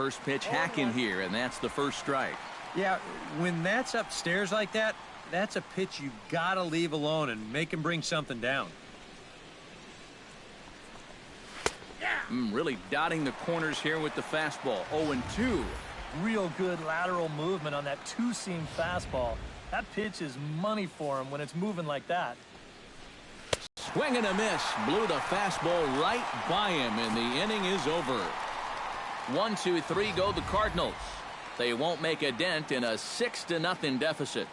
first pitch hacking here, and that's the first strike. Yeah, when that's upstairs like that, that's a pitch you gotta leave alone and make him bring something down. Really dotting the corners here with the fastball. 0-2. Real good lateral movement on that two-seam fastball. That pitch is money for him when it's moving like that. Swing and a miss. Blew the fastball right by him, and the inning is over. 1-2-3 go the Cardinals. They won't make a dent in a 6-0 deficit.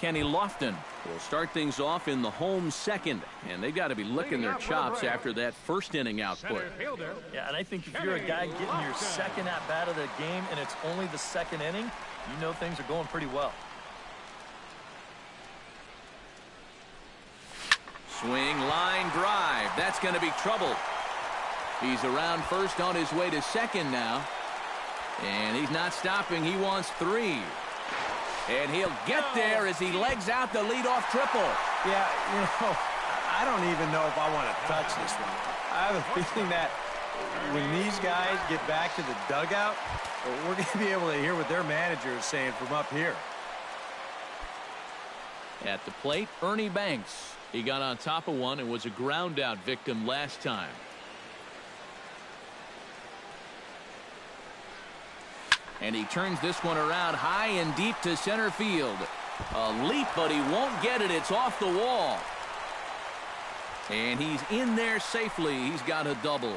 Kenny Lofton will start things off in the home second, and they've got to be licking their chops after that first inning output. Yeah, and I think if you're a guy getting your second at-bat of the game and it's only the second inning, you know things are going pretty well. Swing, line, drive. That's going to be trouble. He's around first on his way to second now. And he's not stopping. He wants 3. And he'll get there as he legs out the leadoff triple. Yeah, you know, I don't even know if I want to touch this one. I have a feeling that when these guys get back to the dugout, we're going to be able to hear what their manager is saying from up here. At the plate, Ernie Banks. He got on top of one and was a ground out victim last time. And he turns this one around high and deep to center field. A leap, but he won't get it. It's off the wall. And he's in there safely. He's got a double.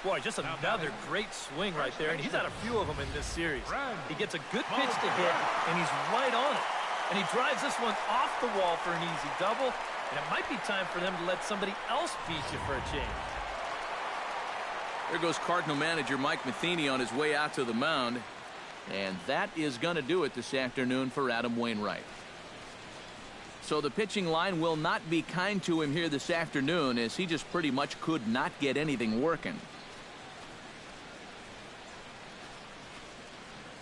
Boy, just another great swing right there, and he's had a few of them in this series. He gets a good pitch to hit, and he's right on it. And he drives this one off the wall for an easy double, and it might be time for them to let somebody else beat you for a change. There goes Cardinal manager Mike Matheny on his way out to the mound. And that is going to do it this afternoon for Adam Wainwright. So the pitching line will not be kind to him here this afternoon, as he just pretty much could not get anything working.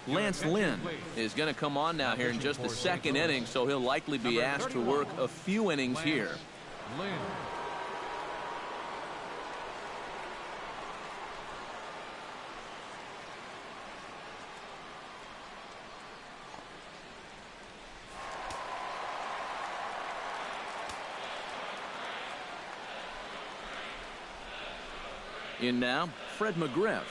Lance Lynn is going to come on now here in just the second inning, so he'll likely be asked to work a few innings here. In now, Fred McGriff.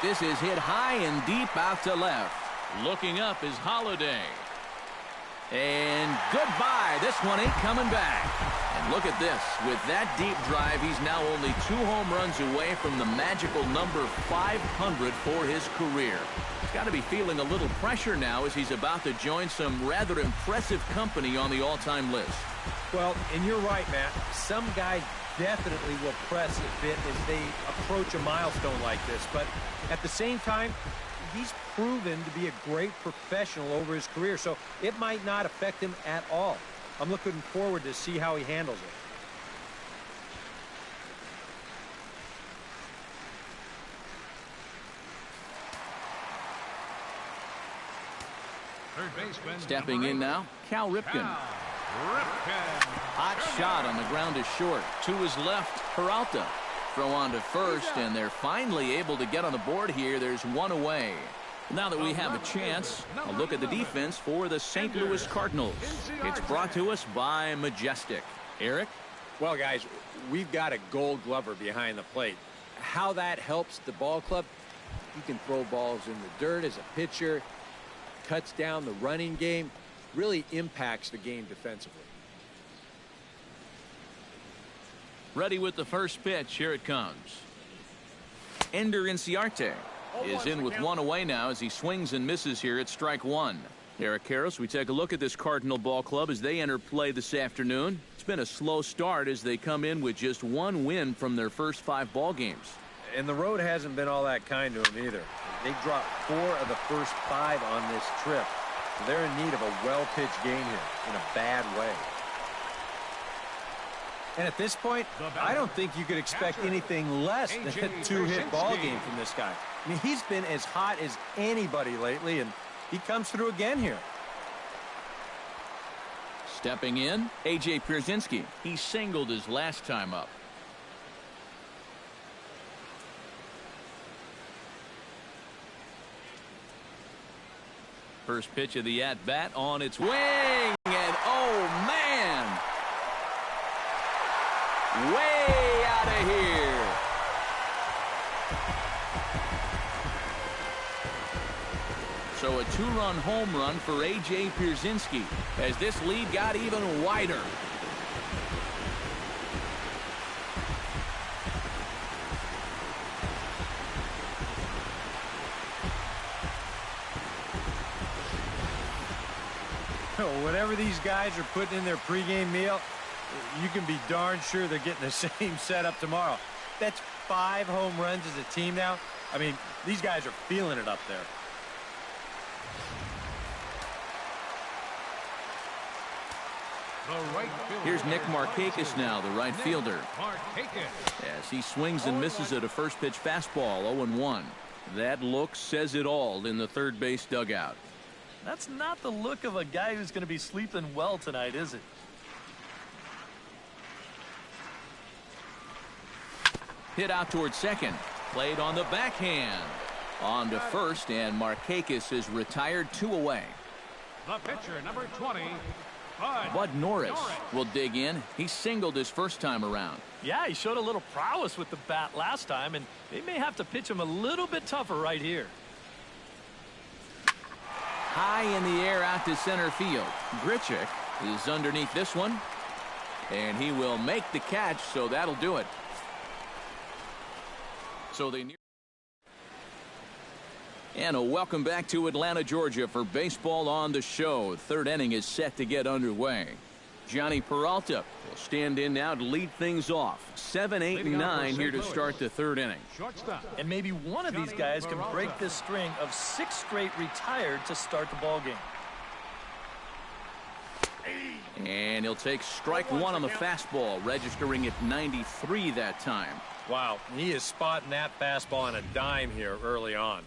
This is hit high and deep out to left. Looking up is Holiday. And goodbye. This one ain't coming back. And look at this. With that deep drive, he's now only 2 home runs away from the magical number 500 for his career. He's got to be feeling a little pressure now as he's about to join some rather impressive company on the all-time list. Well, and you're right, Matt. Some guys definitely will press a bit as they approach a milestone like this. But at the same time, he's proven to be a great professional over his career, so it might not affect him at all. I'm looking forward to see how he handles it. Stepping in now, Cal Ripken. Hot shot on the ground is short. To his left, Peralta. Throw on to first, and they're finally able to get on the board here. There's one away. Now that we have a chance, a look at the defense for the St. Louis Cardinals. It's brought to us by Majestic. Eric? Well, guys, we've got a Gold Glover behind the plate. How that helps the ball club, he can throw balls in the dirt as a pitcher, cuts down the running game, really impacts the game defensively. Ready with the first pitch. Here it comes. Ender Inciarte is in with one away now as he swings and misses here at strike one. Eric Karros, we take a look at this Cardinal ball club as they enter play this afternoon. It's been a slow start as they come in with just 1 win from their first 5 ball games. And the road hasn't been all that kind to them either. They've dropped 4 of the first 5 on this trip. They're in need of a well-pitched game here in a bad way. And at this point, I don't think you could expect anything less than a 2-hit ball game from this guy. I mean, he's been as hot as anybody lately, and he comes through again here. Stepping in, A.J. Pierzynski. He singled his last time up. First pitch of the at-bat on its way, and oh man, way out of here. So a two-run home run for A.J. Pierzynski as this lead got even wider. Whatever these guys are putting in their pregame meal, you can be darn sure they're getting the same setup tomorrow. That's 5 home runs as a team now. I mean, these guys are feeling it up there. Here's Nick Markakis now, the right fielder. As he swings and misses at a first pitch fastball, 0-1. That look says it all in the third base dugout. That's not the look of a guy who's going to be sleeping well tonight, is it? Hit out towards second. Played on the backhand. On to first, and Markakis is retired, 2 away. The pitcher, number 20, Bud Norris will dig in. He singled his first time around. Yeah, he showed a little prowess with the bat last time, and they may have to pitch him a little bit tougher right here. High in the air out to center field. Grichuk is underneath this one, and he will make the catch, so that'll do it. So they near. And a welcome back to Atlanta, Georgia for baseball on the show. Third inning is set to get underway. Johnny Peralta will stand in now to lead things off. 7, 8, and 9 here to start the third inning. And maybe one of these guys can break this string of 6 straight retired to start the ball game. And he'll take strike 1 on the fastball, registering at 93 that time. Wow, he is spotting that fastball on a dime here early on.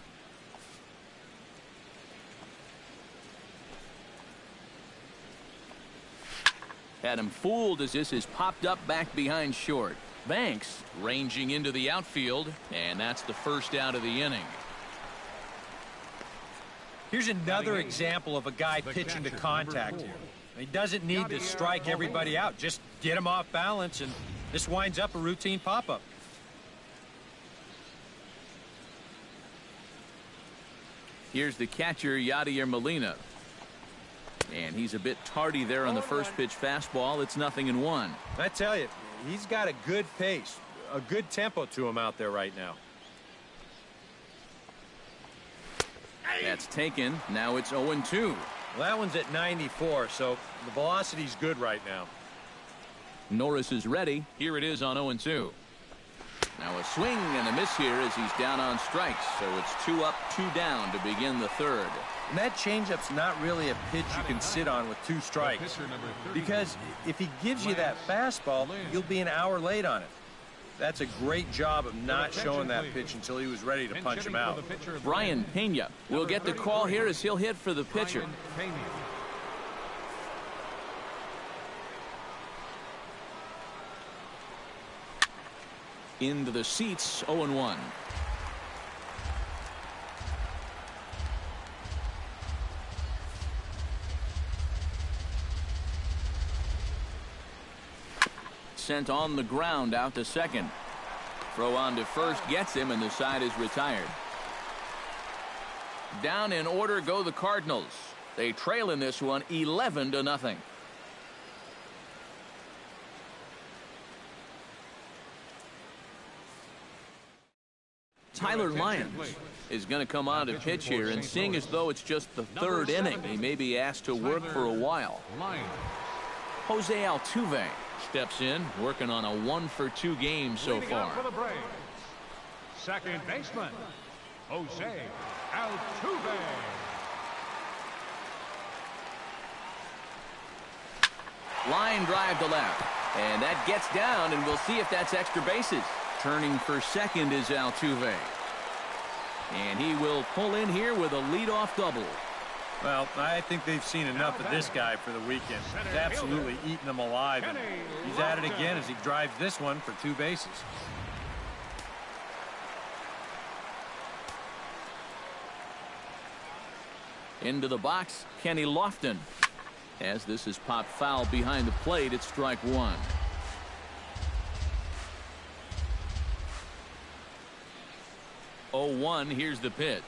Had him fooled as this is popped up back behind short. Banks ranging into the outfield, and that's the first out of the inning. Here's another example of a guy pitching to contact here. He doesn't need to strike everybody out. Just get him off balance, and this winds up a routine pop-up. Here's the catcher, Yadier Molina. And he's a bit tardy there on the first pitch fastball. It's 0-1. I tell you, he's got a good pace, a good tempo to him out there right now. That's taken. Now it's 0-2. Well, that one's at 94, so the velocity's good right now. Norris is ready. Here it is on 0-2. Now a swing and a miss here as he's down on strikes. So it's 2 up, 2 down to begin the third. And that changeup's not really a pitch you can sit on with 2 strikes. Because if he gives you that fastball, you'll be an hour late on it. That's a great job of not showing that pitch until he was ready to punch him out. Brian Pena will get the call here as he'll hit for the pitcher. Into the seats, 0-1. Sent on the ground out to second. Throw on to first gets him, and the side is retired. Down in order go the Cardinals. They trail in this one 11-0. Tyler Lyons is going to come on to pitch here, and seeing as though it's just the third inning, he may be asked to work for a while. Jose Altuve steps in, working on a 1-for-2 game so far. Second baseman, Jose Altuve. Line drive to left, and that gets down, and we'll see if that's extra bases. Turning for second is Altuve. And he will pull in here with a leadoff double. Well, I think they've seen enough of this guy for the weekend. He's absolutely eating them alive. And he's at it again as he drives this one for 2 bases. Into the box, Kenny Lofton. As this is popped foul behind the plate, it's strike 1. Oh, 1, here's the pitch.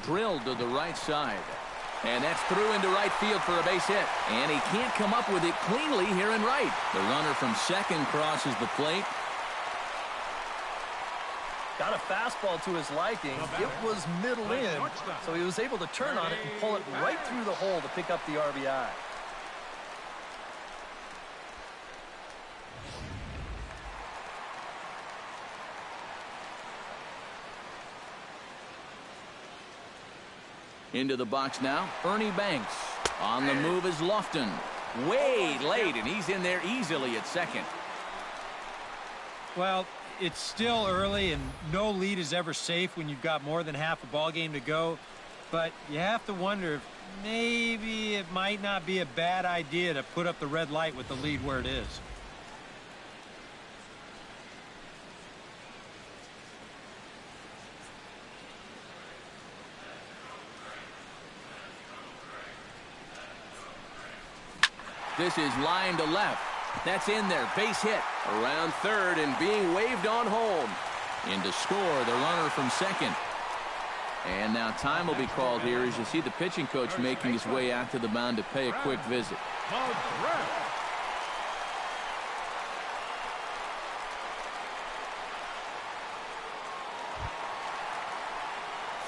Drilled to the right side. And that's through into right field for a base hit. And he can't come up with it cleanly here in right. The runner from second crosses the plate. Got a fastball to his liking. It was middle in, so he was able to turn on it and pull it right through the hole to pick up the RBI. Into the box now, Ernie Banks. On the move is Lofton. Way late, and he's in there easily at second. Well, it's still early, and no lead is ever safe when you've got more than half a ball game to go. But you have to wonder if maybe it might not be a bad idea to put up the red light with the lead where it is. This is line to left. That's in there. Base hit. Around third and being waved on home. In to score, the runner from second. And now time will be called here as you see the pitching coach making his way out to the mound to pay a quick visit.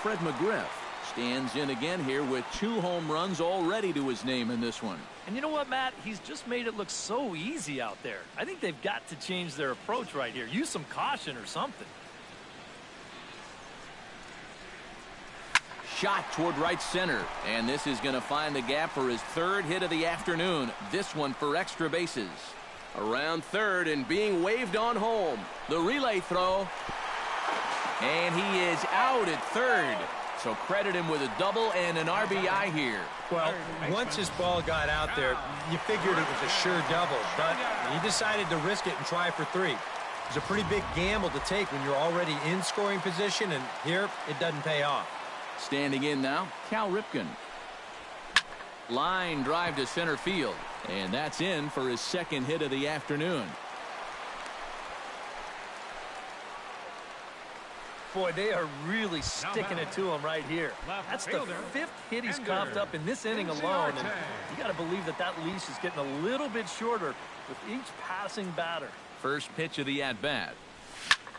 Fred McGriff stands in again here with 2 home runs already to his name in this one. And you know what, Matt? He's just made it look so easy out there. I think they've got to change their approach right here. Use some caution or something. Shot toward right center. And this is going to find the gap for his 3rd hit of the afternoon. This one for extra bases. Around third and being waved on home. The relay throw. And he is out at third. So credit him with a double and an RBI here. Well, once his ball got out there, you figured it was a sure double, but he decided to risk it and try for 3. It's a pretty big gamble to take when you're already in scoring position, and here it doesn't pay off. Standing in now, Cal Ripken. Line drive to center field, and that's in for his 2nd hit of the afternoon. Boy, they are really sticking it to him right here. That's the 5th hit he's coughed up in this inning alone, and you got to believe that that leash is getting a little bit shorter with each passing batter. First pitch of the at-bat.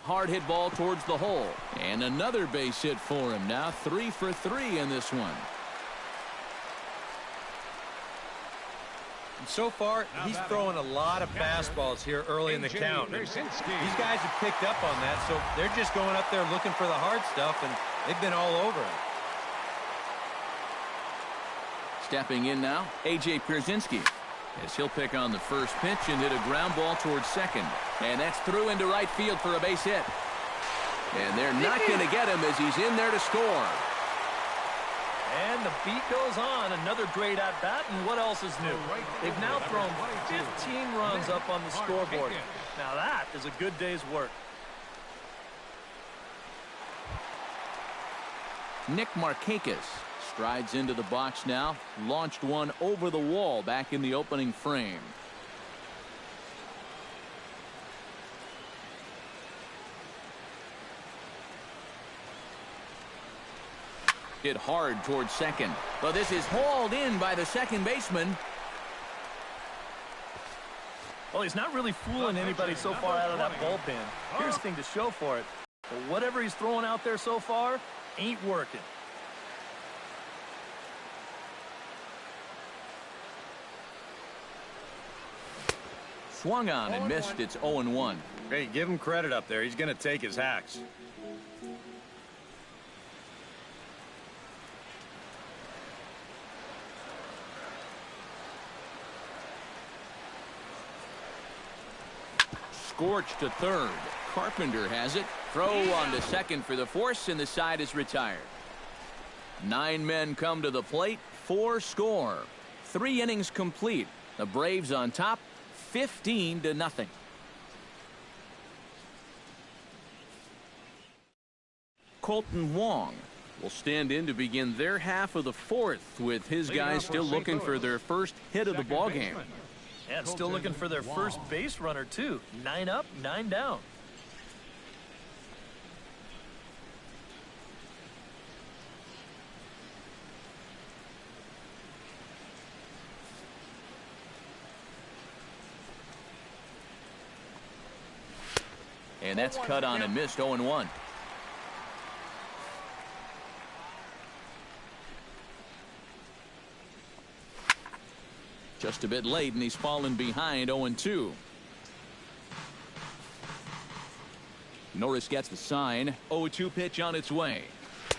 Hard hit ball towards the hole, and another base hit for him. Now 3 for 3 in this one. And so far, he's throwing a lot of fastballs here early in the count. These guys have picked up on that, so they're just going up there looking for the hard stuff, and they've been all over him. Stepping in now, A.J. Pierzynski, as he'll pick on the first pitch and hit a ground ball towards second. And that's through into right field for a base hit. And they're not going to get him as he's in there to score. And the beat goes on. Another great at-bat, and what else is new? They've now thrown 15 runs up on the scoreboard. Now that is a good day's work. Nick Markakis strides into the box now. Launched one over the wall back in the opening frame. Hit hard towards second. But this is hauled in by the second baseman. Well, he's not really fooling anybody so far out of that bullpen. Here's the thing to show for it. But whatever he's throwing out there so far ain't working. Swung on and missed. It's 0-1. Hey, give him credit up there. He's going to take his hacks. Scorched to third. Carpenter has it. Throw on to second for the force, and the side is retired. 9 men come to the plate, 4 score. 3 innings complete. The Braves on top, 15-0. Colton Wong will stand in to begin their half of the 4th, with his guys still looking for their first hit of the ballgame. Yeah, and still looking for their first base runner, too. 9 up, 9 down. And that's cut on and missed. 0-1. Just a bit late, and he's fallen behind. 0-2. Norris gets the sign. 0-2 pitch on its way.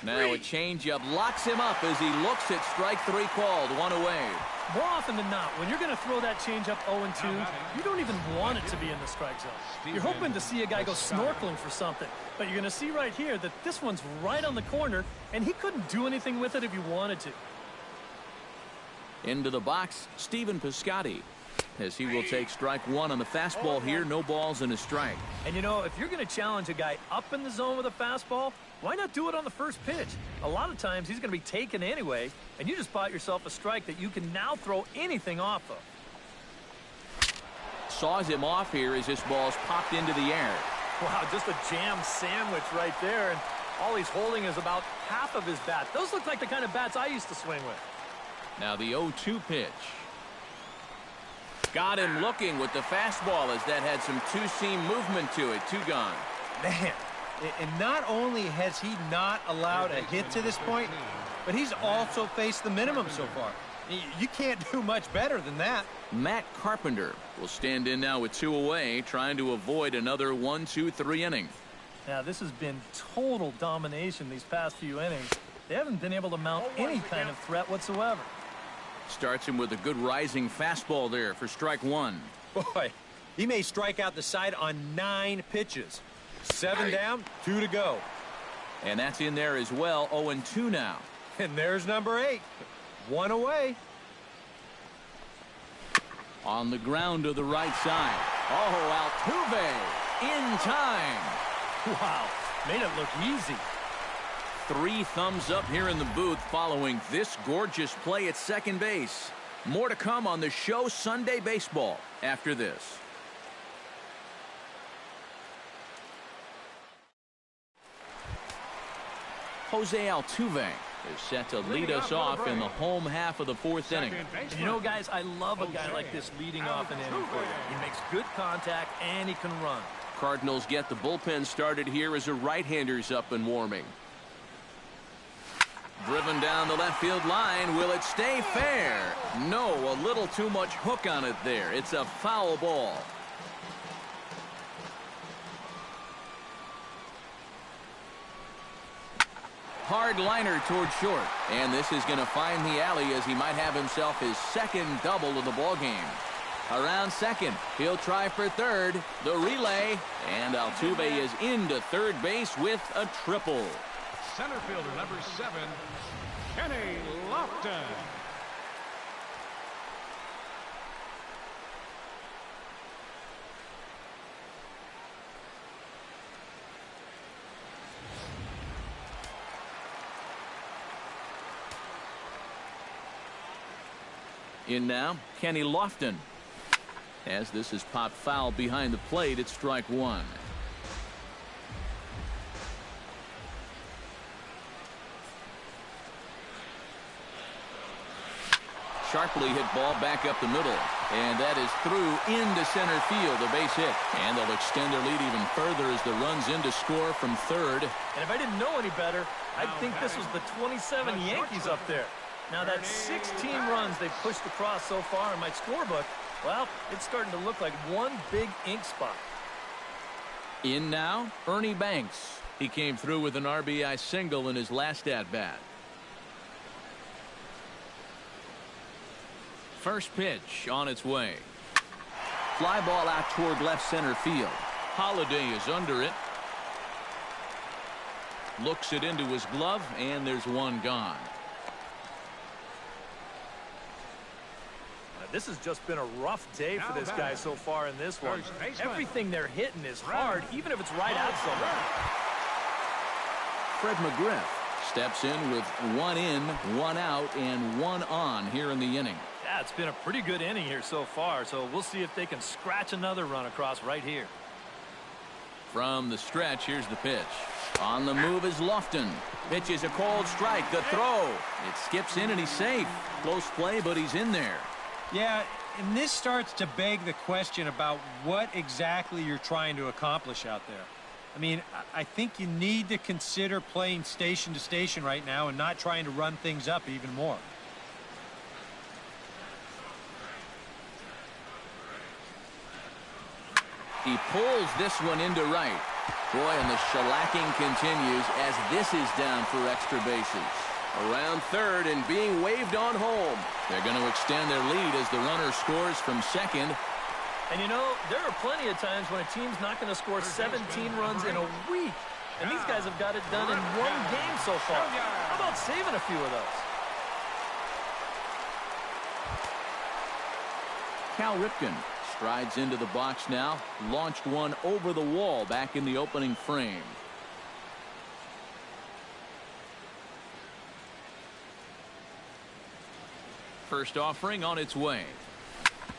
Now a changeup locks him up as he looks at strike 3 called. 1 away. More often than not, when you're going to throw that changeup 0-2, you don't even want it to be in the strike zone. You're hoping to see a guy go snorkeling for something. But you're going to see right here that this one's right on the corner, and he couldn't do anything with it if he wanted to. Into the box, Stephen Piscotty, as he will take strike 1 on the fastball here. No balls and a strike. And you know, if you're going to challenge a guy up in the zone with a fastball, why not do it on the first pitch? A lot of times he's going to be taken anyway, and you just bought yourself a strike that you can now throw anything off of. Saws him off here as this ball's popped into the air. Wow, just a jam sandwich right there, and all he's holding is about half of his bat. Those look like the kind of bats I used to swing with. Now the 0-2 pitch. Got him looking with the fastball as that had some two-seam movement to it. 2 gone. Man, and not only has he not allowed a hit to this point, but he's also faced the minimum so far. You can't do much better than that. Matt Carpenter will stand in now with 2 away, trying to avoid another 1-2-3 inning. Now, this has been total domination these past few innings. They haven't been able to mount any kind of threat whatsoever. Starts him with a good rising fastball there for strike 1. Boy, he may strike out the side on 9 pitches. 7 down, 2 to go. And that's in there as well. 0-2 now. And there's number 8. 1 away. On the ground to the right side. Oh, Altuve in time. Wow, made it look easy. 3 thumbs up here in the booth following this gorgeous play at second base. More to come on the show Sunday Baseball after this. Jose Altuve is set to lead us off in the home half of the 4th inning. You know, guys, I love a guy like this leading off an inning for you. He makes good contact and he can run. Cardinals get the bullpen started here as a right-hander's up and warming. Driven down the left field line. Will it stay fair? No, a little too much hook on it there. It's a foul ball. Hard liner toward short. And this is going to find the alley as he might have himself his 2nd double of the ballgame. Around second. He'll try for third. The relay. And Altuve is into third base with a triple. Center fielder number 7, Kenny Lofton. In now, Kenny Lofton. As this is popped foul behind the plate, it's strike 1. Sharply hit ball back up the middle. And that is through into center field, a base hit. And they'll extend their lead even further as the run's in to score from third. And if I didn't know any better, I'd think this was the 27 Yankees up there. Now that 16 runs they've pushed across so far in my scorebook, well, it's starting to look like one big ink spot. In now, Ernie Banks. He came through with an RBI single in his last at-bat. First pitch on its way. Fly ball out toward left center field. Holliday is under it. Looks it into his glove, and there's one gone. This has just been a rough day for this guy so far in this one. Everything they're hitting is hard, even if it's right at someone. Fred McGriff steps in with 1 in, 1 out, and 1 on here in the inning. Yeah, it's been a pretty good inning here so far, so we'll see if they can scratch another run across right here. From the stretch, here's the pitch. On the move is Lofton. Pitch is a cold strike. The throw. It skips in, and he's safe. Close play, but he's in there. Yeah, and this starts to beg the question about what exactly you're trying to accomplish out there. I mean, I think you need to consider playing station to station right now and not trying to run things up even more. He pulls this one into right. Boy, and the shellacking continues as this is down for extra bases. Around third and being waved on home. They're going to extend their lead as the runner scores from second. And you know, there are plenty of times when a team's not going to score 17 runs in a week. And these guys have got it done in one game so far. How about saving a few of those? Cal Ripken strides into the box now. Launched one over the wall back in the opening frame. First offering on its way.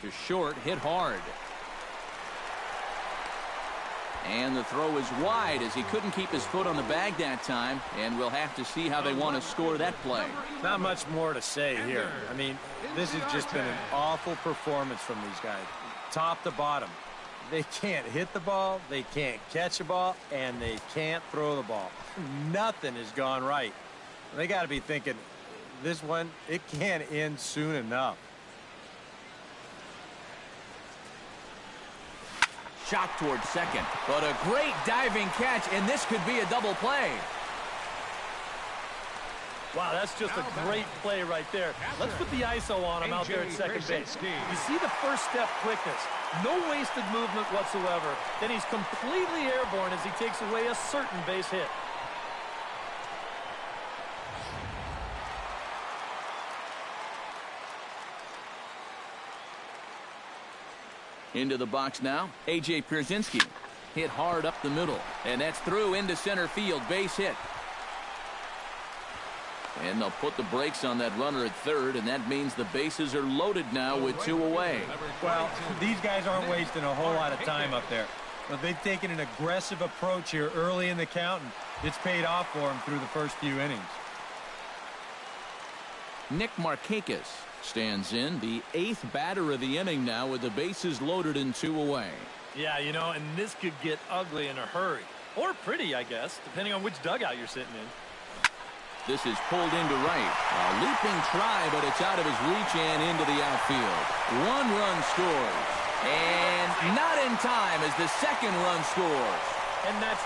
To short, hit hard. And the throw is wide as he couldn't keep his foot on the bag that time. And we'll have to see how they want to score that play. Not much more to say here. I mean, this has just been an awful performance from these guys. Top to bottom. They can't hit the ball, they can't catch the ball, and they can't throw the ball. Nothing has gone right. They got to be thinking, this one, it can't end soon enough. Shot towards second, but a great diving catch, and this could be a double play. Wow, that's just a great play right there. Let's put the ISO on him out there at second base. You see the first step quickness. No wasted movement whatsoever. Then he's completely airborne as he takes away a certain base hit. Into the box now, A.J. Pierzynski. Hit hard up the middle, and that's through into center field. Base hit. And they'll put the brakes on that runner at third, and that means the bases are loaded now with 2 away. Well, these guys aren't wasting a whole lot of time up there. But they've taken an aggressive approach here early in the count, and it's paid off for them through the first few innings. Nick Markakis stands in, the 8th batter of the inning now with the bases loaded and 2 away. Yeah, you know, and this could get ugly in a hurry. Or pretty, I guess, depending on which dugout you're sitting in. This is pulled into right. A leaping try, but it's out of his reach and into the outfield. 1 run scores. And not in time as the second run scores. And that's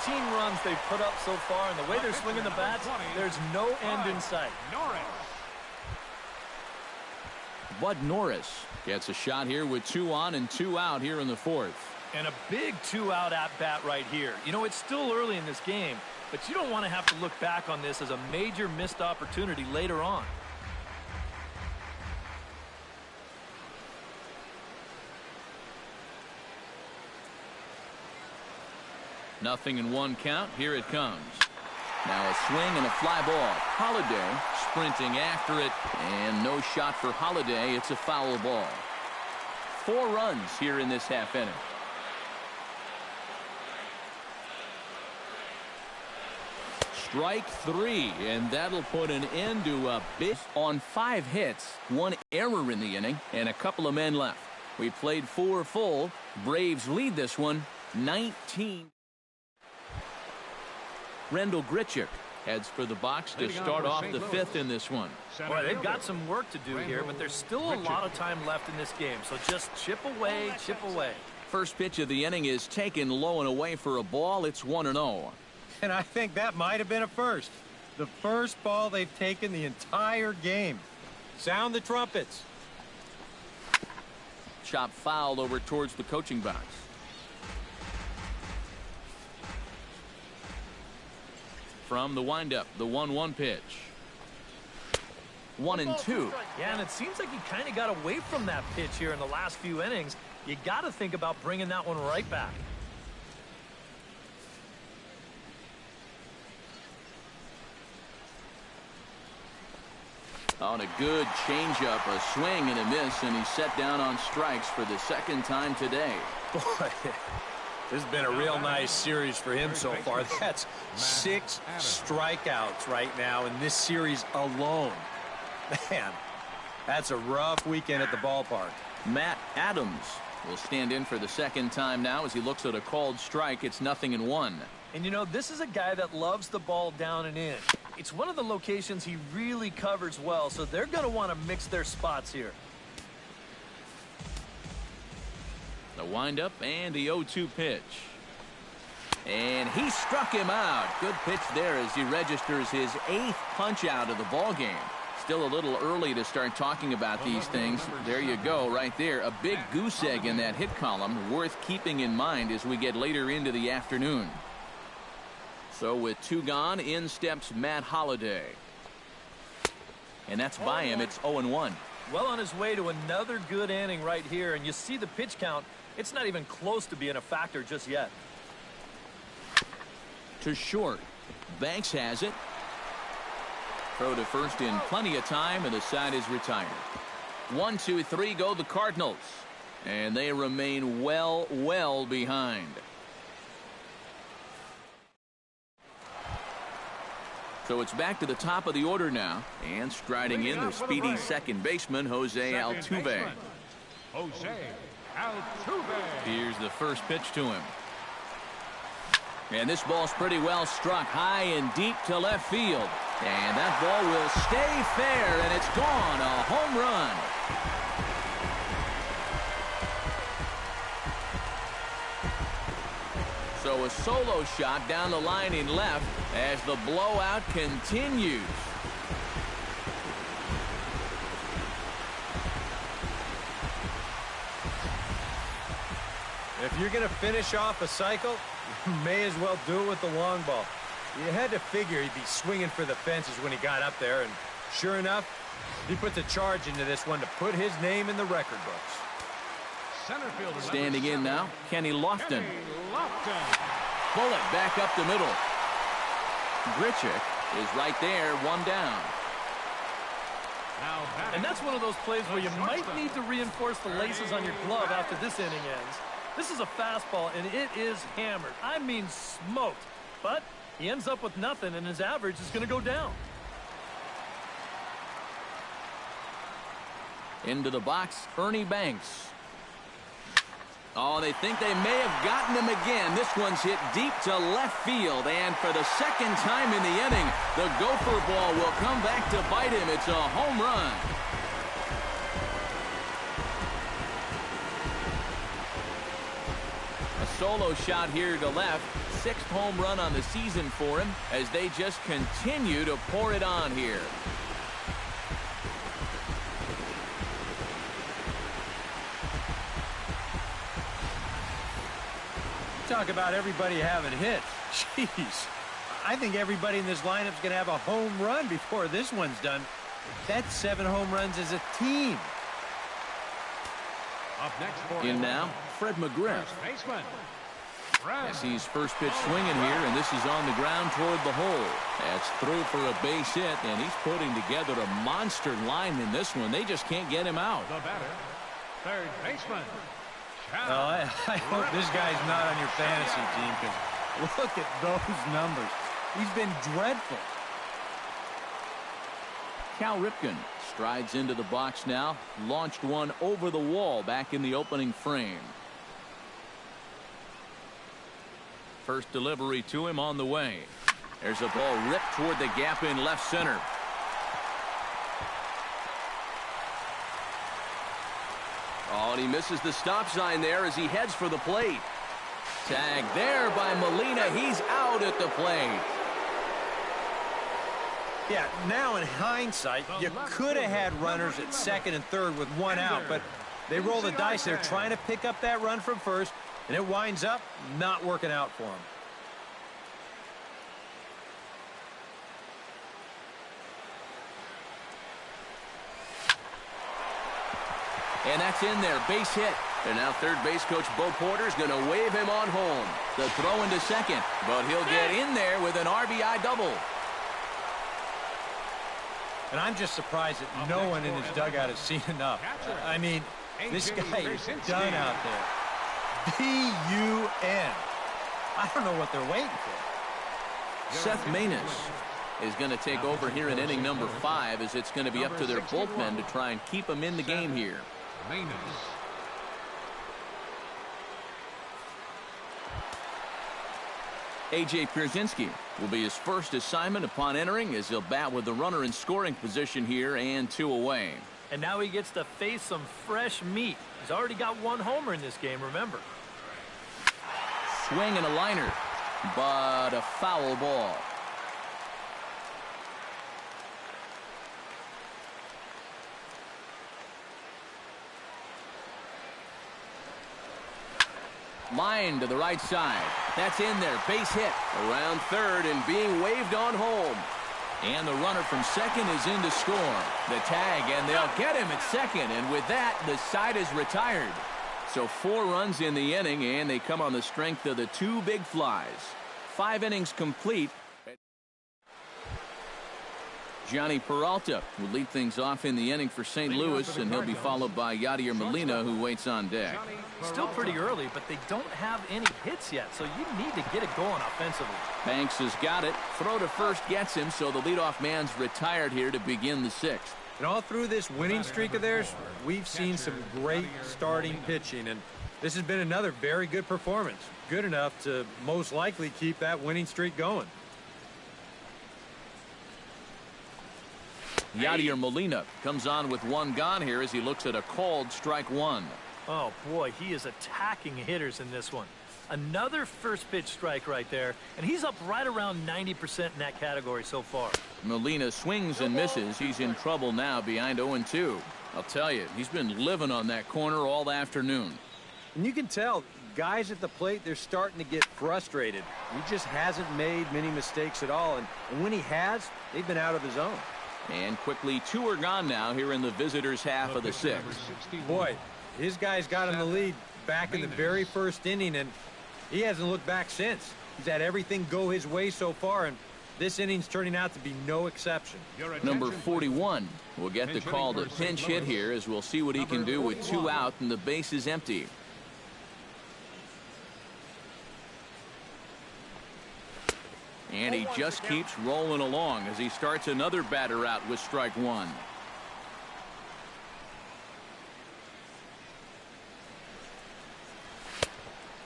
19 runs they've put up so far, and the way they're swinging the bats, there's no end in sight. Bud Norris gets a shot here with 2 on and 2 out here in the 4th. And a big 2-out at-bat right here. You know, it's still early in this game, but you don't want to have to look back on this as a major missed opportunity later on. Nothing in 1 count. Here it comes. Now a swing and a fly ball. Holliday sprinting after it, and no shot for Holliday. It's a foul ball. 4 runs here in this half inning. Strike 3, and that'll put an end to a bit. On 5 hits, 1 error in the inning, and a couple of men left. We played 4 full. Braves lead this one 19. Rendell Grichuk heads for the box to start off the 5th in this one. Boy, they've got some work to do here, but there's still a lot of time left in this game, so just chip away, chip away. First pitch of the inning is taken low and away for a ball. It's 1-0. And I think that might have been a first. The first ball they've taken the entire game. Sound the trumpets. Chop fouled over towards the coaching box. from the windup, the 1-1 pitch. 1-2. Yeah, and it seems like he kind of got away from that pitch here in the last few innings. You got to think about bringing that one right back. On a good changeup, a swing and a miss, and he's set down on strikes for the second time today. Boy, this has been a real nice series for him so far. That's 6 strikeouts right now in this series alone. Man, that's a rough weekend at the ballpark. Matt Adams will stand in for the second time now as he looks at a called strike. It's 0-1. And, you know, this is a guy that loves the ball down and in. It's one of the locations he really covers well, so they're going to want to mix their spots here. The windup and the 0-2 pitch. And he struck him out. Good pitch there as he registers his 8th punch out of the ball game. Still a little early to start talking about these things. There you go, right there. A big goose egg in that hit column, worth keeping in mind as we get later into the afternoon. So with 2 gone, in steps Matt Holliday. And that's by him. It's 0-1. Well on his way to another good inning right here, and you see the pitch count. It's not even close to being a factor just yet. To short. Banks has it. Throw to first in plenty of time, and the side is retired. 1, 2, 3 go the Cardinals. And they remain well behind. So it's back to the top of the order now. And striding in, the speedy second baseman, Jose Altuve. Jose Altuve. Here's the first pitch to him. And this ball's pretty well struck high and deep to left field. And that ball will stay fair, and it's gone. A home run. So a solo shot down the line in left as the blowout continues. If you're going to finish off a cycle, you may as well do it with the long ball. You had to figure he'd be swinging for the fences when he got up there, and sure enough, he puts a charge into this one to put his name in the record books. Center fielder Standing in now, Kenny Lofton. Kenny Lofton. Bullet back up the middle. Grichuk is right there, 1 down. And that's one of those plays where you might need to reinforce the laces on your glove after this inning ends. This is a fastball, and it is hammered. I mean smoked. But he ends up with nothing, and his average is going to go down. Into the box, Ernie Banks. Oh, they think they may have gotten him again. This one's hit deep to left field, and for the second time in the inning, the gopher ball will come back to bite him. It's a home run. A solo shot here to left. 6th home run on the season for him as they just continue to pour it on here. Talk about everybody having hits. Jeez. I think everybody in this lineup's going to have a home run before this one's done. That's 7 home runs as a team. Up next for In now, Fred McGriff. baseman. As he's first pitch swinging here, and this is on the ground toward the hole. That's through for a base hit, and he's putting together a monster line in this one. They just can't get him out. The batter, third baseman. Well, I hope this guy's not on your fantasy team, because look at those numbers. He's been dreadful. Cal Ripken strides into the box now. Launched one over the wall back in the opening frame. First delivery to him on the way. There's a ball ripped toward the gap in left center. Oh, and he misses the stop sign there as he heads for the plate. Tag there by Molina. He's out at the plate. Yeah, now in hindsight, you could have had runners at second and third with 1 out, but they roll the dice. They're trying to pick up that run from first, and it winds up not working out for them. And that's in there, base hit. And now third base coach Bo Porter is going to wave him on home. The throw into second, but he'll get in there with an RBI double. And I'm just surprised that no one in his dugout has seen enough. I mean, this guy is done out there. D-U-N. I don't know what they're waiting for. Seth Maness is going to take over here in inning number 5, as it's going to be up to their bullpen to try and keep him in the game here. A.J. Pierzynski will be his first assignment upon entering, as he'll bat with the runner in scoring position here and 2 away. And now he gets to face some fresh meat. He's already got 1 homer in this game, remember. Swing and a liner, but a foul ball. Line to the right side. That's in there. Base hit around third and being waved on home. And the runner from second is in to score. The tag, and they'll get him at second. And with that, the side is retired. So 4 runs in the inning, and they come on the strength of the 2 big flies. 5 innings complete. Johnny Peralta will lead things off in the inning for St. Louis, and he'll be followed by Yadier Molina, who waits on deck. Still pretty early, but they don't have any hits yet, so you need to get it going offensively. Banks has got it. Throw to first gets him, so the leadoff man's retired here to begin the 6th. And all through this winning streak of theirs, we've seen some great starting pitching, and this has been another very good performance. Good enough to most likely keep that winning streak going. Yadier Molina comes on with 1 gone here as he looks at a called strike 1. Oh, boy, he is attacking hitters in this one. Another first pitch strike right there, and he's up right around 90% in that category so far. Molina swings and misses. He's in trouble now behind 0-2. I'll tell you, he's been living on that corner all afternoon. And you can tell, guys at the plate, they're starting to get frustrated. He just hasn't made many mistakes at all, and when he has, they've been out of the zone. And quickly 2 are gone now here in the visitors' half of the 6th. Boy, his guys got him the lead back in the very first inning, and he hasn't looked back since. He's had everything go his way so far, and this inning's turning out to be no exception. Number 41 will get the call to pinch hit here, as we'll see what he can do with 2 out and the base is empty. And he just keeps rolling along as he starts another batter out with strike 1.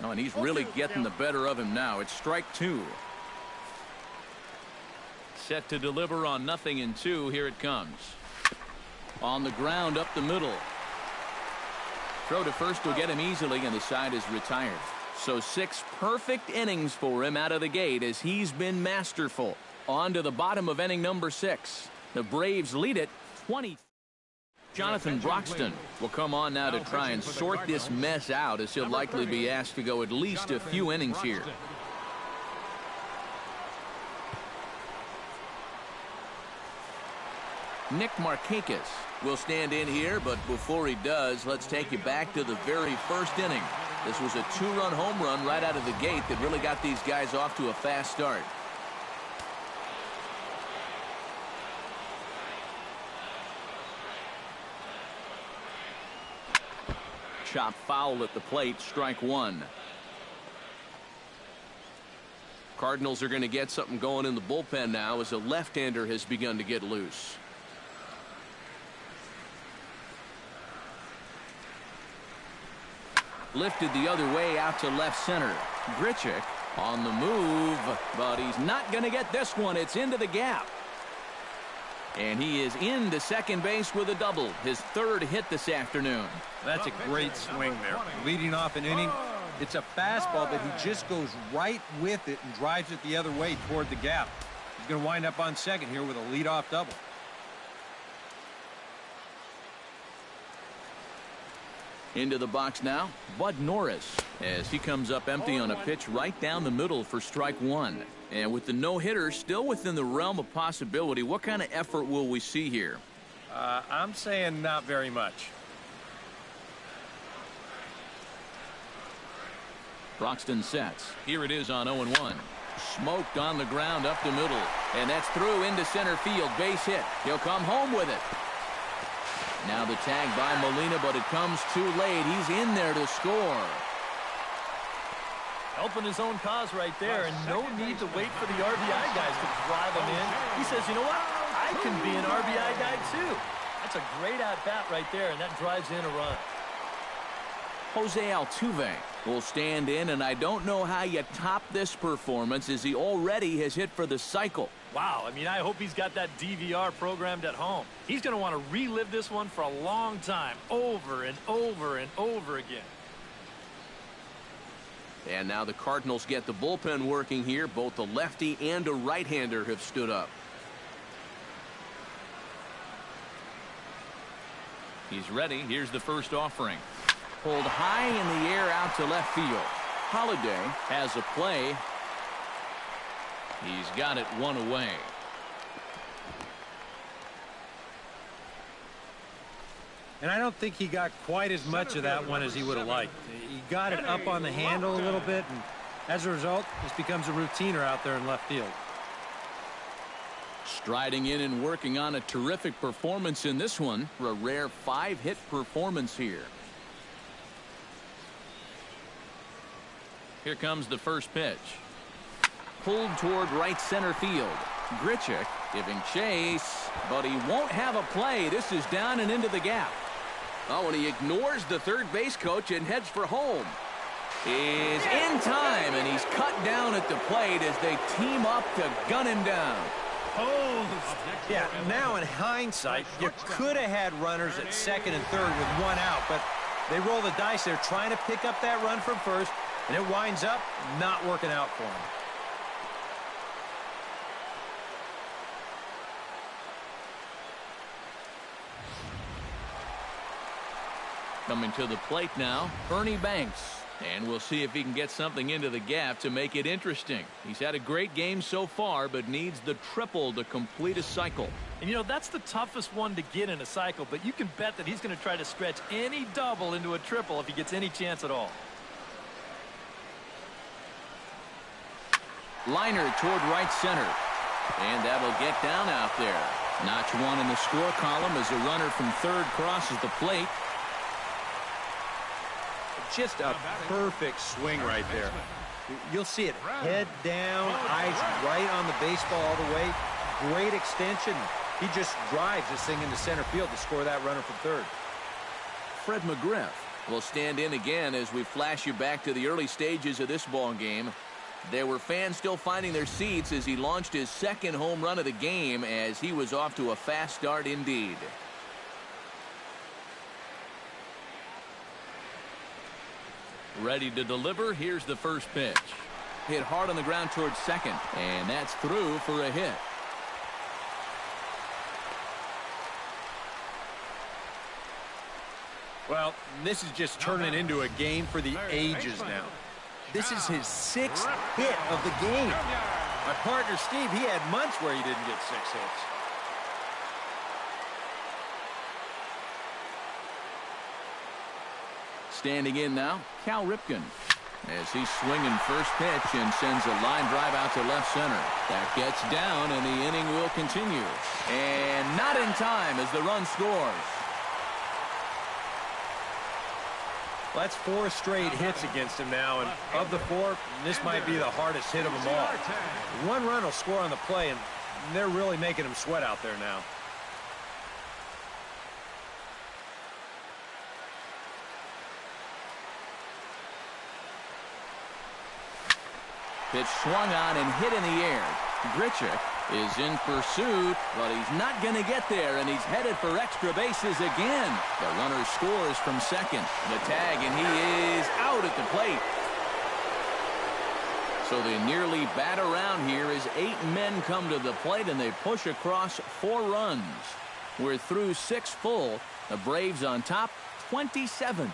Oh, and he's really getting the better of him now. It's strike 2. Set to deliver on 0-2. Here it comes. On the ground up the middle. Throw to first will get him easily, and the side is retired. So 6 perfect innings for him out of the gate as he's been masterful. On to the bottom of inning number 6. The Braves lead it 20. Jonathan Broxton will come on now to try and sort this mess out, as he'll likely be asked to go at least a few innings here. Nick Markakis will stand in here, but before he does, let's take you back to the very first inning. This was a 2-run home run right out of the gate that really got these guys off to a fast start. Chop foul at the plate, strike 1. Cardinals are going to get something going in the bullpen now as a left-hander has begun to get loose. Lifted the other way out to left center. Grichuk on the move, but he's not going to get this one. It's into the gap. And he is into second base with a double. His 3rd hit this afternoon. That's a great swing there. Leading off an inning, it's a fastball, but he just goes right with it and drives it the other way toward the gap. He's going to wind up on second here with a leadoff double. Into the box now, Bud Norris, as he comes up empty on a pitch right down the middle for strike 1. And with the no-hitter still within the realm of possibility, what kind of effort will we see here? I'm saying not very much. Broxton sets. Here it is on 0-1. Smoked on the ground up the middle. And that's through into center field. Base hit. He'll come home with it. Now the tag by Molina, but it comes too late. He's in there to score. Helping his own cause right there, and no need to wait for the RBI guys to drive him in. He says, you know what? I can be an RBI guy too. That's a great at-bat right there, and that drives in a run. Jose Altuve will stand in, and I don't know how you top this performance as he already has hit for the cycle. Wow, I mean, I hope he's got that DVR programmed at home. He's going to want to relive this one for a long time, over and over and over again. And now the Cardinals get the bullpen working here. Both a lefty and a right-hander have stood up. He's ready. Here's the first offering. Pulled high in the air out to left field. Holiday has a play. He's got it one away. And I don't think he got quite as much of that one as he would have liked. He got it up on the handle a little bit, and as a result, this becomes a routiner out there in left field. Striding in and working on a terrific performance in this one. For a rare 5-hit performance here. Here comes the first pitch. Pulled toward right center field. Grichuk giving chase, but he won't have a play. This is down and into the gap. Oh, and he ignores the third base coach and heads for home. Is in time, and he's cut down at the plate as they team up to gun him down. Oh, yeah, now in hindsight, you could have had runners at second and third with one out, but they roll the dice. They're trying to pick up that run from first, and it winds up not working out for them. Coming to the plate now, Ernie Banks. And we'll see if he can get something into the gap to make it interesting. He's had a great game so far, but needs the triple to complete a cycle. And, you know, that's the toughest one to get in a cycle, but you can bet that he's going to try to stretch any double into a triple if he gets any chance at all. Liner toward right center. And that'll get down out there. Notch one in the score column as a runner from third crosses the plate. Just a perfect swing right there. You'll see it head down, eyes right on the baseball all the way. Great extension. He just drives this thing into center field to score that runner from third. Fred McGriff will stand in again as we flash you back to the early stages of this ball game. There were fans still finding their seats as he launched his second home run of the game as he was off to a fast start indeed. Ready to deliver. Here's the first pitch. Hit hard on the ground towards second, and that's through for a hit. Well, this is just turning into a game for the ages now. This is his 6th hit of the game. My partner Steve, he had months where he didn't get 6 hits. Standing in now, Cal Ripken. As he's swinging first pitch and sends a line drive out to left center. That gets down, and the inning will continue. And not in time as the run scores. Well, that's 4 straight hits against him now, and of the 4, this might be the hardest hit of them all. One run will score on the play, and they're really making him sweat out there now. Pitch swung on and hit in the air. Grichuk is in pursuit, but he's not going to get there, and he's headed for extra bases again. The runner scores from second. The tag, and he is out at the plate. So they nearly bat around here as 8 men come to the plate, and they push across 4 runs. We're through 6 full. The Braves on top, 27-0.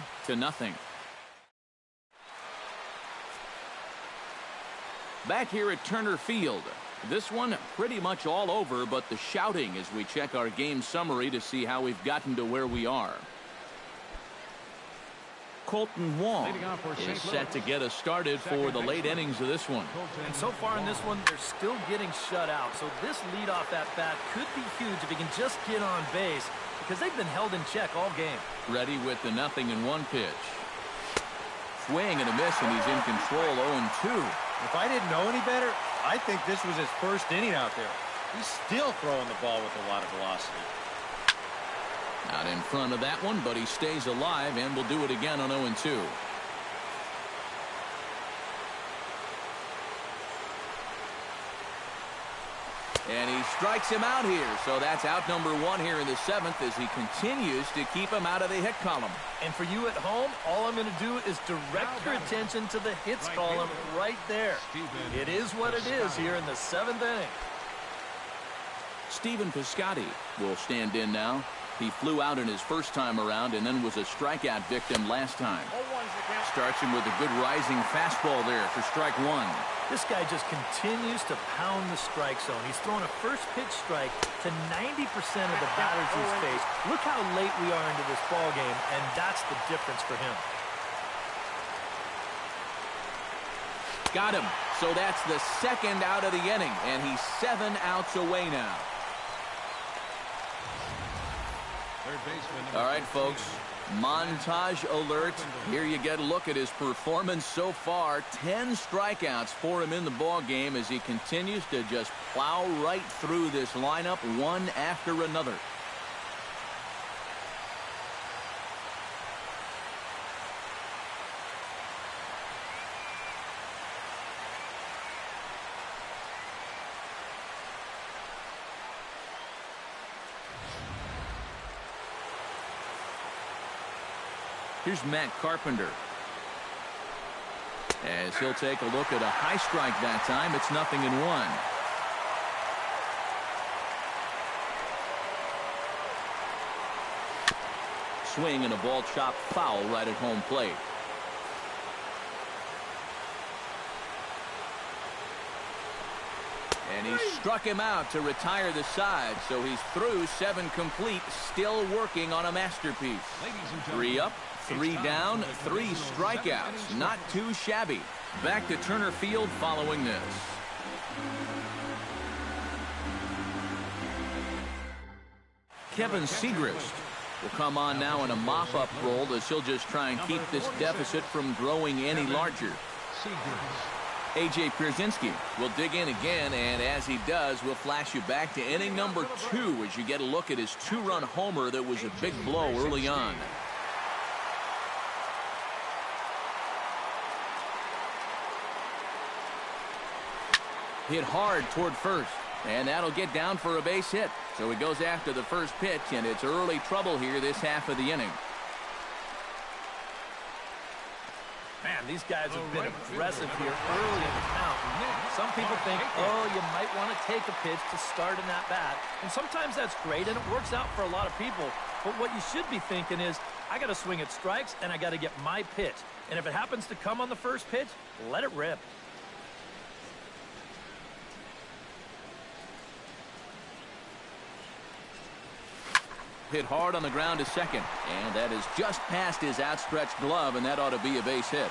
Back here at Turner Field. This one pretty much all over, but the shouting as we check our game summary to see how we've gotten to where we are. Colton Wong Leading off for is St. set to get us started for the late innings of this one. And so far in this one, they're still getting shut out. So this leadoff at bat could be huge if he can just get on base, because they've been held in check all game. Ready with the 0-1 pitch. Swing and a miss, and he's in control. 0-2. If I didn't know any better, I think this was his first inning out there. He's still throwing the ball with a lot of velocity. Out in front of that one, but he stays alive and will do it again on 0-2. And he strikes him out here. So that's out number 1 here in the 7th as he continues to keep him out of the hit column. And for you at home, all I'm going to do is direct your attention to the hits column right there. It is what it is here in the 7th inning. Stephen Piscotty will stand in now. He flew out in his first time around and then was a strikeout victim last time. Starts him with a good rising fastball there for strike 1. This guy just continues to pound the strike zone. He's thrown a first pitch strike to 90% of the batters he's faced. Look how late we are into this ball game, and that's the difference for him. Got him. So that's the 2nd out of the inning, and he's 7 outs away now. All right, folks. Montage alert. Here you get a look at his performance so far. 10 strikeouts for him in the ball game as he continues to just plow right through this lineup one after another. Here's Matt Carpenter. As he'll take a look at a high strike that time. It's 0-1. Swing and a ball chopped foul right at home plate. And he struck him out to retire the side, so he's through 7 complete, still working on a masterpiece. 3 up, 3 down, 3 strikeouts. Not too shabby. Back to Turner Field following this. Kevin Segrist will come on now in a mop-up role as he'll just try and keep this deficit from growing any larger. A.J. Pierzynski will dig in again, and as he does, we'll flash you back to inning number 2 as you get a look at his 2-run homer that was a big blow early on. Hit hard toward first, and that'll get down for a base hit. So he goes after the first pitch, and it's early trouble here this half of the inning. Man, these guys have been aggressive here early in the count. Some people think, oh, you might want to take a pitch to start in that bat. And sometimes that's great, and it works out for a lot of people. But what you should be thinking is, I got to swing at strikes, and I got to get my pitch. And if it happens to come on the first pitch, let it rip. Hit hard on the ground to second, and that is just past his outstretched glove, and that ought to be a base hit.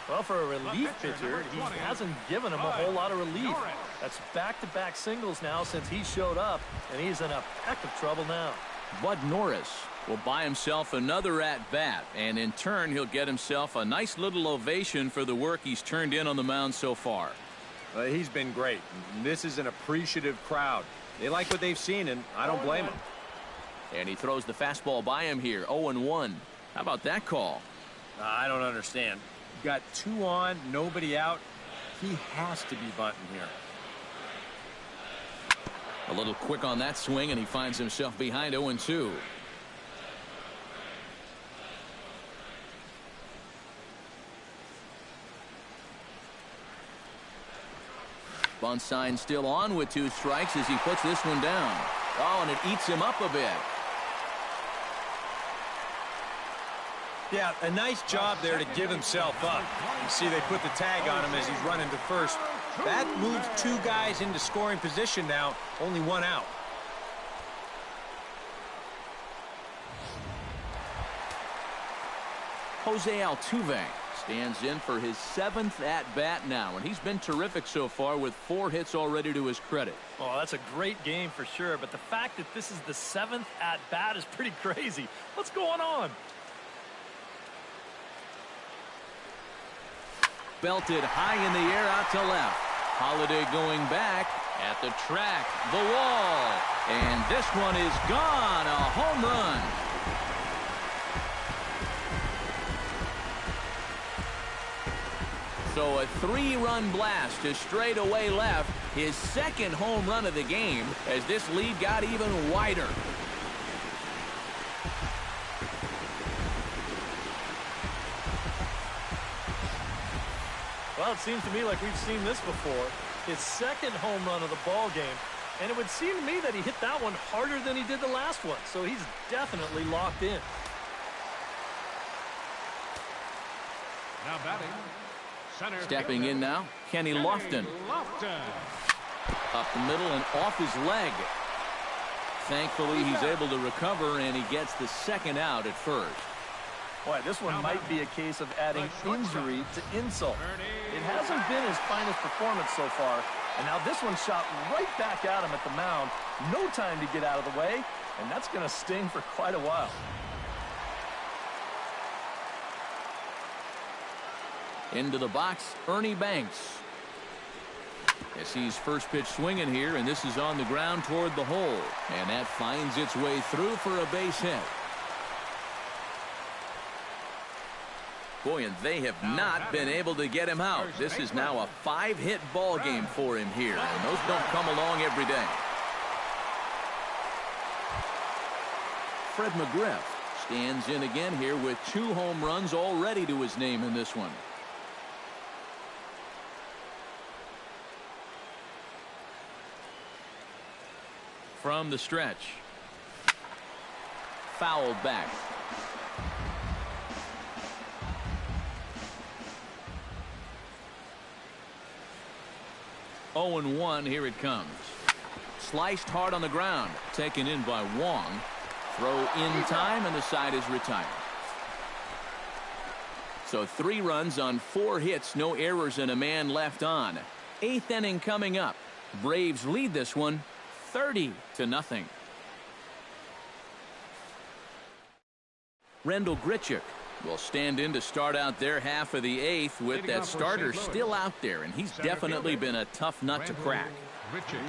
Well, for a relief pitcher, he hasn't given him a whole lot of relief. That's back-to-back singles now since he showed up, and he's in a peck of trouble now. Bud Norris will buy himself another at-bat, and in turn, he'll get himself a nice little ovation for the work he's turned in on the mound so far. He's been great. This is an appreciative crowd. They like what they've seen, and I don't blame them. And he throws the fastball by him here, 0-1. How about that call? I don't understand. Got 2 on, nobody out. He has to be bunting here. A little quick on that swing, and he finds himself behind 0-2. Bunt sign still on with 2 strikes as he puts this one down. Oh, and it eats him up a bit. Yeah, a nice job there to give himself up. You see they put the tag on him as he's running to first. That moves 2 guys into scoring position now, only 1 out. Jose Altuve stands in for his 7th at-bat now, and he's been terrific so far with 4 hits already to his credit. Oh, that's a great game for sure, but the fact that this is the 7th at-bat is pretty crazy. What's going on? Belted high in the air out to left. Holiday going back at the track, the wall, and this one is gone, a home run. So a 3-run blast to straightaway left, his 2nd home run of the game as this lead got even wider. Well, it seems to me like we've seen this before. His 2nd home run of the ball game, and it would seem to me that he hit that one harder than he did the last one, so he's definitely locked in. Now batting. Center Stepping in now, Kenny Lofton. Up the middle and off his leg. Thankfully, he's able to recover, and he gets the 2nd out at first. Boy, this one might be a case of adding injury to insult. It hasn't been his finest performance so far, and now this one shot right back at him at the mound. No time to get out of the way, and that's going to sting for quite a while. Into the box, Ernie Banks. As he's first pitch swinging here, and this is on the ground toward the hole, and that finds its way through for a base hit. Boy, and they have not been able to get him out. This is now a 5-hit ball game for him here, and those don't come along every day. Fred McGriff stands in again here with 2 home runs already to his name in this one. From the stretch. Fouled back. Oh, and 1, here it comes. Sliced hard on the ground, taken in by Wong. Throw in time, and the side is retired. So 3 runs on 4 hits, no errors, and a man left on. 8th inning coming up. Braves lead this one 30-0. Rendell Grichuk will stand in to start out their half of the 8th with that starter still out there, and he's definitely been a tough nut to crack.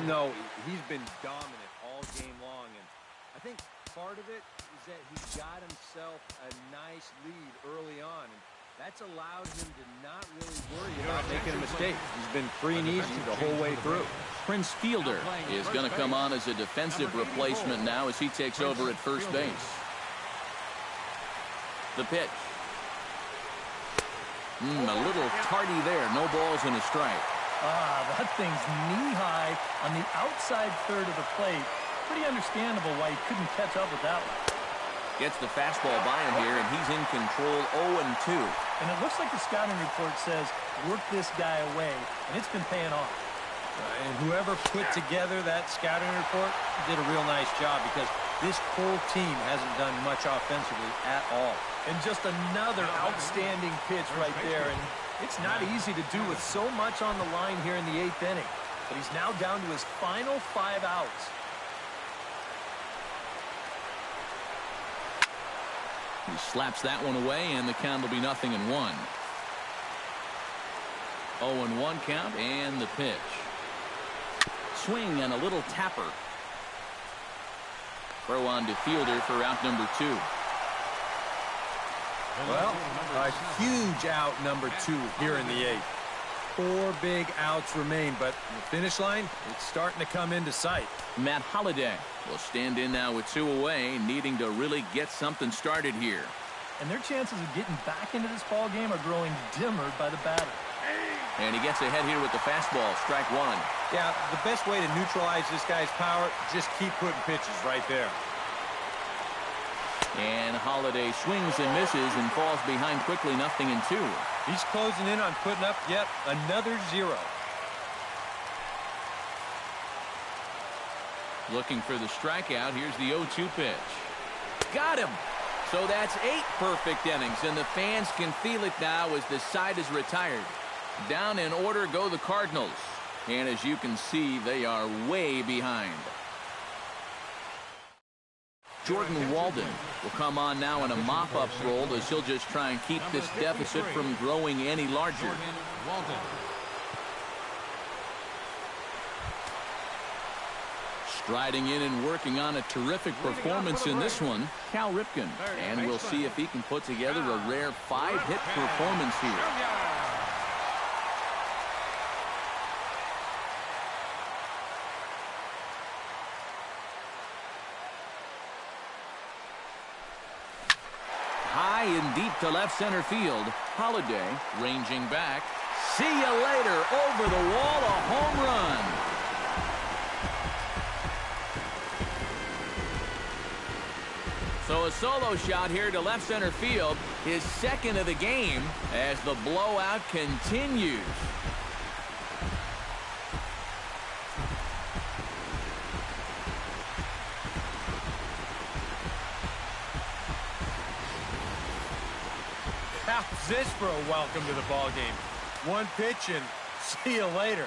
No, he's been dominant all game long, and I think part of it is that he got himself a nice lead early on, and that's allowed him to not really worry about making a mistake. He's been free and easy the whole way through. Prince Fielder is going to come on as a defensive replacement now as he takes over at first base. The pitch. A little tardy there. No balls and a strike. That thing's knee-high on the outside third of the plate. Pretty understandable why he couldn't catch up with that one. Gets the fastball by him here, and he's in control 0-2. And it looks like the scouting report says, work this guy away, and it's been paying off. And whoever put together that scouting report did a real nice job, because this whole team hasn't done much offensively at all. And just another outstanding pitch right there. And it's not easy to do with so much on the line here in the 8th inning. But he's now down to his final 5 outs. He slaps that one away, and the count will be 0-1. 0-1 count, and the pitch. Swing and a little tapper. Throw on to Fielder for out number 2. Well, a huge out number 2 here in the 8th. 4 big outs remain, but the finish line, it's starting to come into sight. Matt Holliday will stand in now with 2 away, needing to really get something started here. And their chances of getting back into this ball game are growing dimmer by the batter. And he gets ahead here with the fastball, strike 1. Yeah, the best way to neutralize this guy's power, just keep putting pitches right there. And Holliday swings and misses and falls behind quickly, 0-2. He's closing in on putting up yet another 0. Looking for the strikeout. Here's the 0-2 pitch. Got him. So that's 8 perfect innings, and the fans can feel it now as the side is retired. Down in order go the Cardinals. And as you can see, they are way behind. Jordan Walden will come on now in a mop-up role as he'll just try and keep this deficit from growing any larger. Walden. Striding in and working on a terrific performance in this one, Cal Ripken. And we'll see if he can put together a rare 5-hit performance here. High and deep to left center field. Holiday ranging back. See you later. Over the wall, a home run. So a solo shot here to left center field, his second of the game as the blowout continues. How's this for a welcome to the ball game? One pitch and see you later.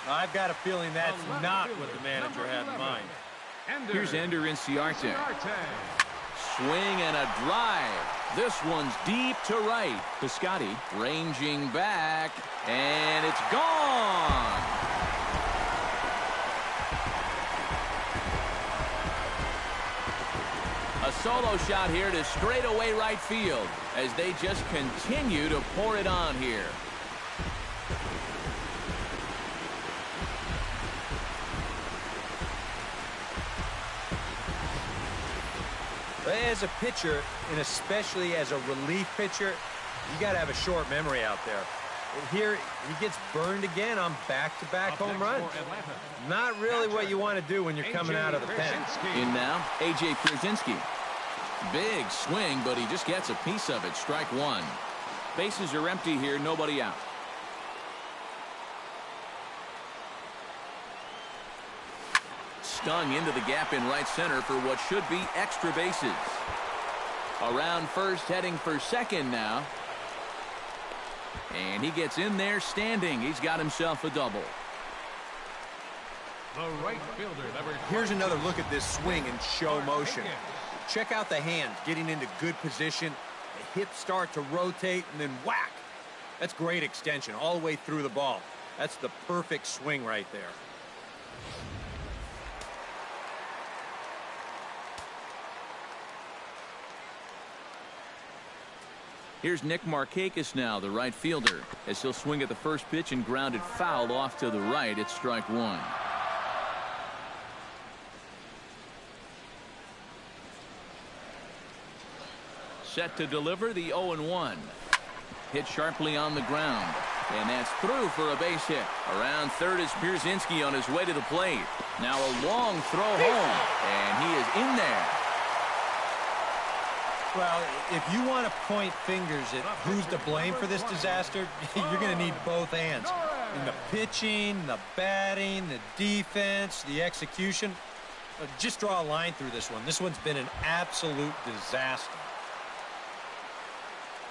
I've got a feeling that's not what the manager had in mind. Here's Ender Inciarte. Swing and a drive. This one's deep to right. Piscotty ranging back, and it's gone. A solo shot here to straightaway right field as they just continue to pour it on here. As a pitcher, and especially as a relief pitcher, you got to have a short memory out there. Here, he gets burned again on back-to-back home runs. Not really what you want to do when you're coming out of the pen. In now, A.J. Pierzynski. Big swing, but he just gets a piece of it. Strike one. Bases are empty here, nobody out. Stung into the gap in right center for what should be extra bases. Around first, heading for second now. And he gets in there standing. He's got himself a double. The right fielder, number. Here's another look at this swing in show motion. Check out the hand getting into good position. The hips start to rotate and then whack. That's great extension all the way through the ball. That's the perfect swing right there. Here's Nick Markakis now, the right fielder, as he'll swing at the first pitch and ground it foul off to the right. It's strike one. Set to deliver the 0-1. Hit sharply on the ground. And that's through for a base hit. Around third is Pierzynski on his way to the plate. Now a long throw home. And he is in there. Well, if you want to point fingers at who's to blame for this disaster, you're going to need both hands. In the pitching, the batting, the defense, the execution. Just draw a line through this one. This one's been an absolute disaster.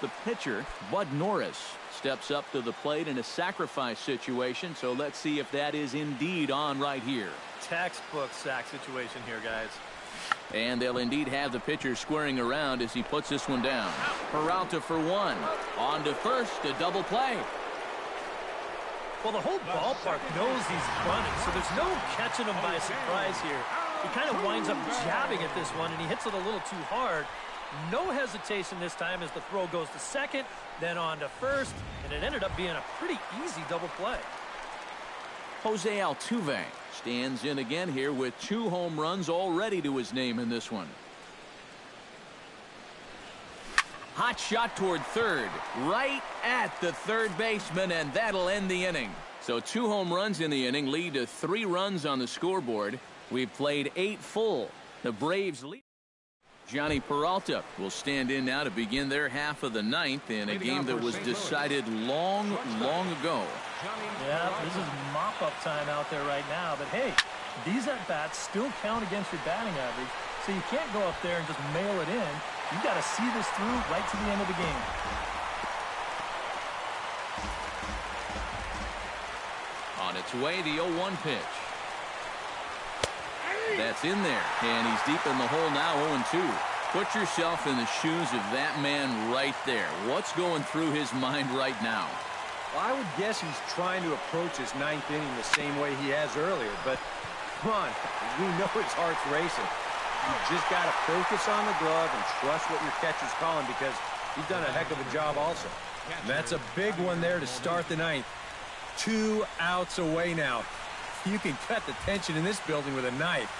The pitcher, Bud Norris, steps up to the plate in a sacrifice situation, so let's see if that is indeed on right here. Textbook sack situation here, guys. And they'll indeed have the pitcher squaring around as he puts this one down. Peralta for one. On to first, a double play. Well, the whole ballpark knows he's running, so there's no catching him by surprise here. He kind of winds up jabbing at this one, and he hits it a little too hard. No hesitation this time as the throw goes to second, then on to first, and it ended up being a pretty easy double play. Jose Altuve stands in again here with 2 home runs already to his name in this one. Hot shot toward third, right at the third baseman, and that'll end the inning. So 2 home runs in the inning lead to 3 runs on the scoreboard. We've played 8 full. The Braves lead. Johnny Peralta will stand in now to begin their half of the 9th in a game that was decided long ago. Yeah, this is mop-up time out there right now. But, hey, these at-bats still count against your batting average, so you can't go up there and just mail it in. You've got to see this through right to the end of the game. On its way, the 0-1 pitch. That's in there, and he's deep in the hole now, 0-2. Put yourself in the shoes of that man right there. What's going through his mind right now? Well, I would guess he's trying to approach his ninth inning the same way he has earlier, but come on, we know his heart's racing. You just got to focus on the glove and trust what your catcher's calling, because he's done a heck of a job also. And that's a big one there to start the ninth. 2 outs away now. You can cut the tension in this building with a knife.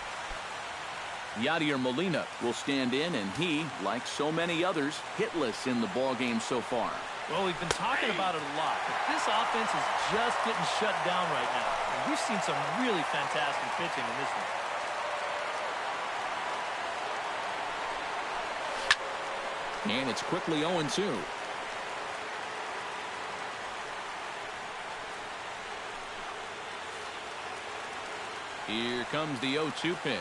Yadier Molina will stand in, and he, like so many others, hitless in the ballgame so far. Well, we've been talking about it a lot, but this offense is just getting shut down right now. And we've seen some really fantastic pitching in this one. And it's quickly 0-2. Here comes the 0-2 pitch.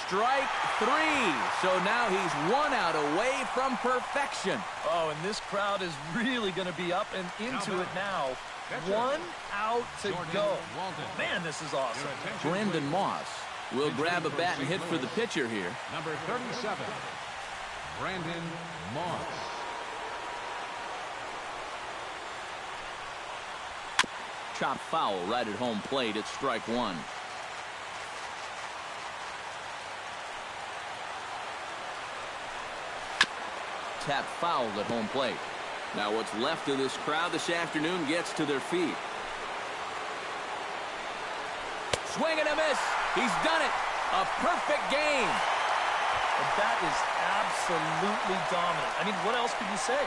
Strike 3. So now he's 1 out away from perfection. Oh, and this crowd is really going to be up and into it now. 1 out to go. Man, this is awesome. Brandon Moss will grab a bat and hit for the pitcher here. Number 37, Brandon Moss. Chop foul right at home plate. It's strike 1. Tap foul at home plate. Now what's left of this crowd this afternoon gets to their feet. Swing and a miss. He's done it. A perfect game. And that is absolutely dominant. I mean, what else could you say?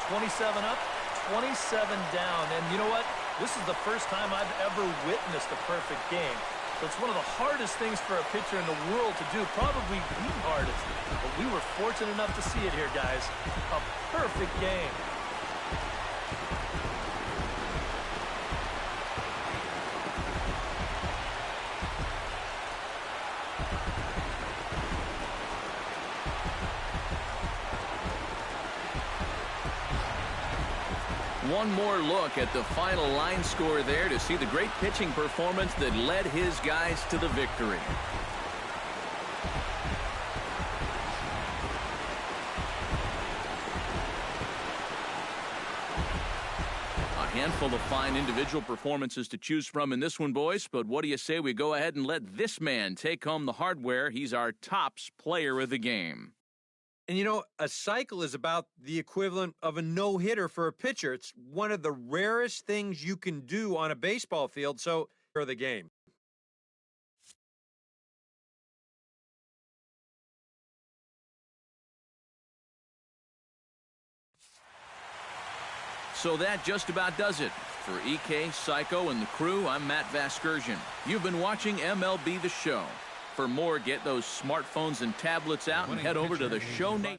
27 up, 27 down. And you know what? This is the first time I've ever witnessed a perfect game. So it's one of the hardest things for a pitcher in the world to do, probably the hardest. But we were fortunate enough to see it here, guys. A perfect game. One more look at the final line score there to see the great pitching performance that led his guys to the victory. A handful of fine individual performances to choose from in this one, boys, but what do you say we go ahead and let this man take home the hardware? He's our tops player of the game. And, you know, a cycle is about the equivalent of a no-hitter for a pitcher. It's one of the rarest things you can do on a baseball field, so for the game. So that just about does it. For EK, Psycho, and the crew, I'm Matt Vasgersian. You've been watching MLB The Show. For more, get those smartphones and tablets out and head over to the Show Nation.